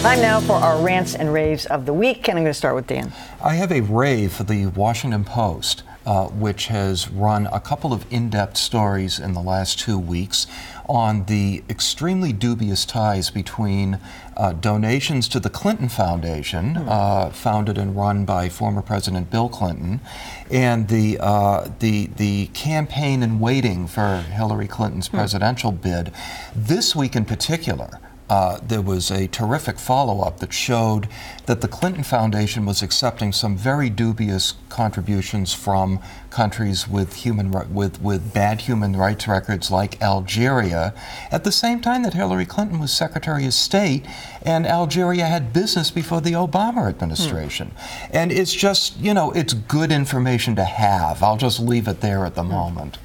Time now for our rants and raves of the week, and I'm going to start with Dan. I have a rave for the Washington Post, which has run a couple of in-depth stories in the last 2 weeks on the extremely dubious ties between donations to the Clinton Foundation, founded and run by former President Bill Clinton, and the campaign in waiting for Hillary Clinton's presidential bid. This week in particular, there was a terrific follow-up that showed that the Clinton Foundation was accepting some very dubious contributions from countries with bad human rights records like Algeria, at the same time that Hillary Clinton was Secretary of State and Algeria had business before the Obama administration. And it's just, you know, it's good information to have. I'll just leave it there at the moment.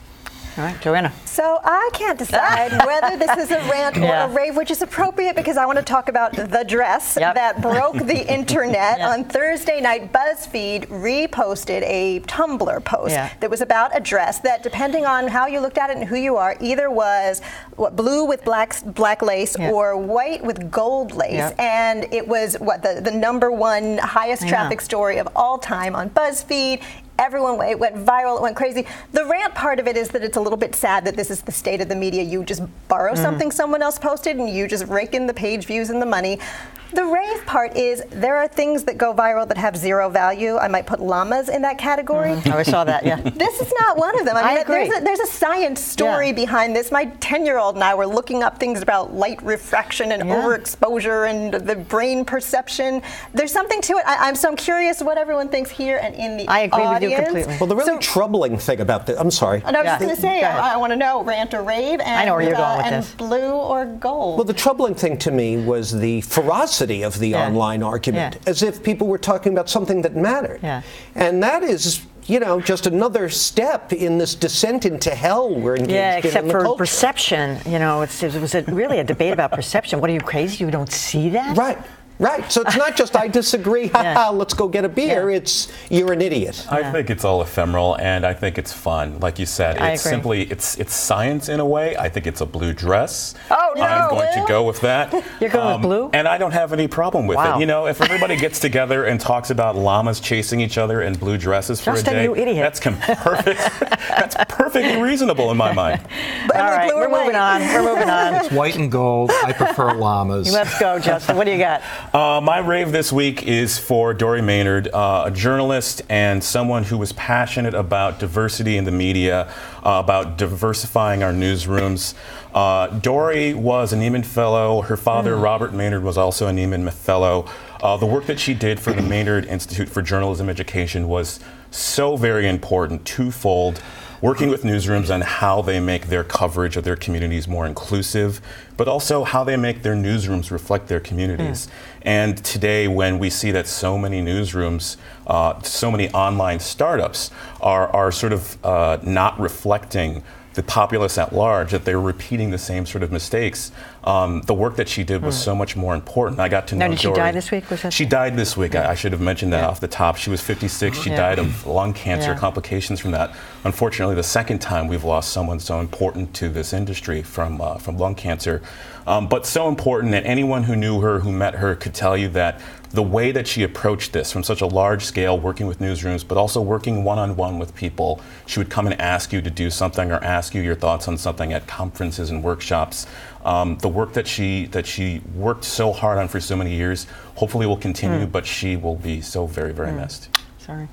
All right, Joanna. So I can't decide whether this is a rant or a rave, which is appropriate because I want to talk about the dress that broke the internet. On Thursday night, BuzzFeed reposted a Tumblr post that was about a dress that, depending on how you looked at it and who you are, either was blue with black lace or white with gold lace. And it was the #1 highest traffic story of all time on BuzzFeed. Everyone, it went viral, it went crazy. The rant part of it is that it's a little bit sad that this is the state of the media. You just borrow something someone else posted and you just rake in the page views and the money. The rave part is there are things that go viral that have zero value. I might put llamas in that category. Oh, I saw that, This is not one of them. I mean, agree. There's a science story behind this. My 10-year-old and I were looking up things about light refraction and overexposure and the brain perception. There's something to it. I'm curious what everyone thinks here and in the audience. I agree with you completely. Well, the really troubling thing about this, I'm sorry. And I was just going to say, I want to know rant or rave, and, I know where you're going with this. Blue or gold. Well, the troubling thing to me was the ferocity of the online argument, as if people were talking about something that mattered. And that is, you know, just another step in this descent into hell we're engaged in except the for culture. Perception. You know, it was really a debate about perception. What, are you crazy? You don't see that? Right. So it's not just I disagree, let's go get a beer. It's you're an idiot. I think it's all ephemeral, and I think it's fun. Like you said, it's simply it's science in a way. I think it's a blue dress. Oh no! I'm going to go with that. You're going with blue? And I don't have any problem with it. You know, if everybody gets together and talks about llamas chasing each other in blue dresses for a day, you idiot. That's perfect. That's perfectly reasonable in my mind. All right, we're moving on. It's white and gold. I prefer llamas. Let's go, Justin. What do you got? My rave this week is for Dory Maynard, a journalist and someone who was passionate about diversity in the media, about diversifying our newsrooms. Dory was a Nieman Fellow. Her father, Robert Maynard, was also a Nieman Fellow. The work that she did for the Maynard Institute for Journalism Education was so very important, twofold. Working with newsrooms on how they make their coverage of their communities more inclusive, but also how they make their newsrooms reflect their communities. And today, when we see that so many newsrooms, so many online startups are sort of not reflecting the populace at large, that they're repeating the same sort of mistakes. The work that she did was so much more important. I got to know Did Dory. she die this week? She died this week. I should have mentioned that off the top. She was 56. She died of lung cancer, complications from that. Unfortunately, the second time we've lost someone so important to this industry from lung cancer. But so important that anyone who knew her, who met her, could tell you that the way that she approached this from such a large scale, working with newsrooms, but also working one-on-one with people. She would come and ask you to do something or ask you your thoughts on something at conferences and workshops. The work that she worked so hard on for so many years, hopefully will continue, but she will be so very, very missed. Sorry.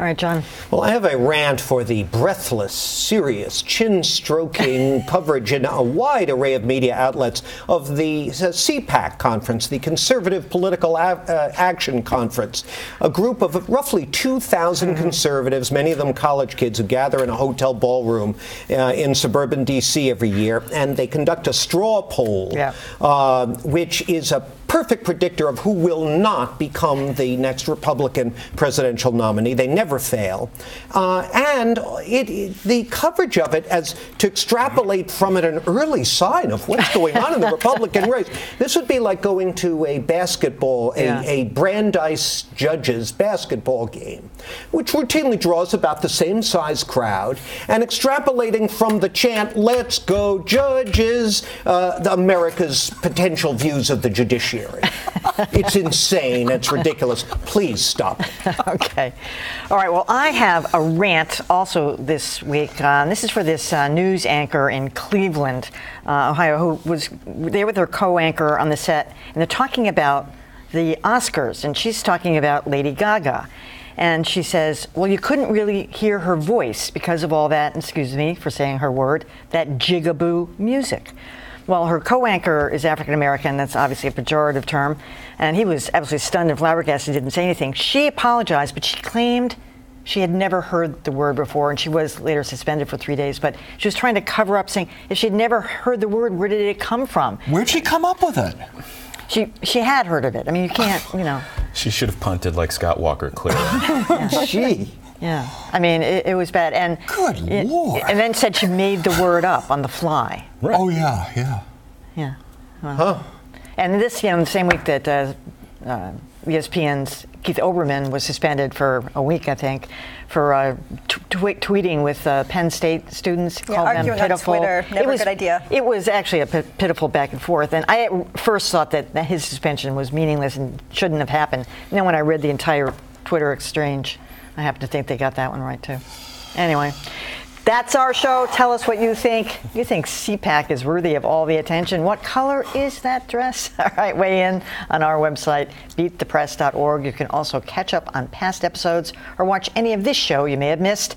All right, John. Well, I have a rant for the breathless, serious, chin-stroking coverage in a wide array of media outlets of the CPAC conference, the Conservative Political Action Conference, a group of roughly 2,000 conservatives, many of them college kids, who gather in a hotel ballroom in suburban D.C. every year, and they conduct a straw poll, which is a perfect predictor of who will not become the next Republican presidential nominee. They never fail. And the coverage of it, as to extrapolate from it an early sign of what's going on in the Republican race, this would be like going to a basketball, a Brandeis Judges basketball game, which routinely draws about the same size crowd, and extrapolating from the chant, "Let's go Judges," America's potential views of the judiciary. cheering. It's insane. It's ridiculous. Please stop it. Okay. All right. Well, I have a rant also this week. This is for this news anchor in Cleveland, Ohio, who was there with her co-anchor on the set, and they're talking about the Oscars, and she's talking about Lady Gaga. And she says, well, you couldn't really hear her voice because of all that, excuse me for saying her word, that jigaboo music. Well, her co-anchor is African-American. That's obviously a pejorative term. And he was absolutely stunned and flabbergasted, didn't say anything. She apologized, but she claimed she had never heard the word before, and she was later suspended for 3 days. But she was trying to cover up, saying if she'd never heard the word, where did it come from? Where'd she come up with it? She had heard of it. I mean, you can't, you know. She should have punted like Scott Walker, clearly. Gee. Yeah. I mean, it was bad. And Good Lord. And then said she made the word up on the fly. Right. Oh, yeah, yeah. Yeah. Well, Huh. and this, you know, the same week that ESPN's Keith Olbermann was suspended for a week, I think, for tweeting with Penn State students, called them arguing pitiful. on Twitter, never a good idea. It was actually a pitiful back and forth, and I at first thought that his suspension was meaningless and shouldn't have happened. And then when I read the entire Twitter exchange, I happen to think they got that one right too. Anyway. That's our show. Tell us what you think. You think CPAC is worthy of all the attention. What color is that dress? All right, weigh in on our website, beatthepress.org. You can also catch up on past episodes or watch any of this show you may have missed.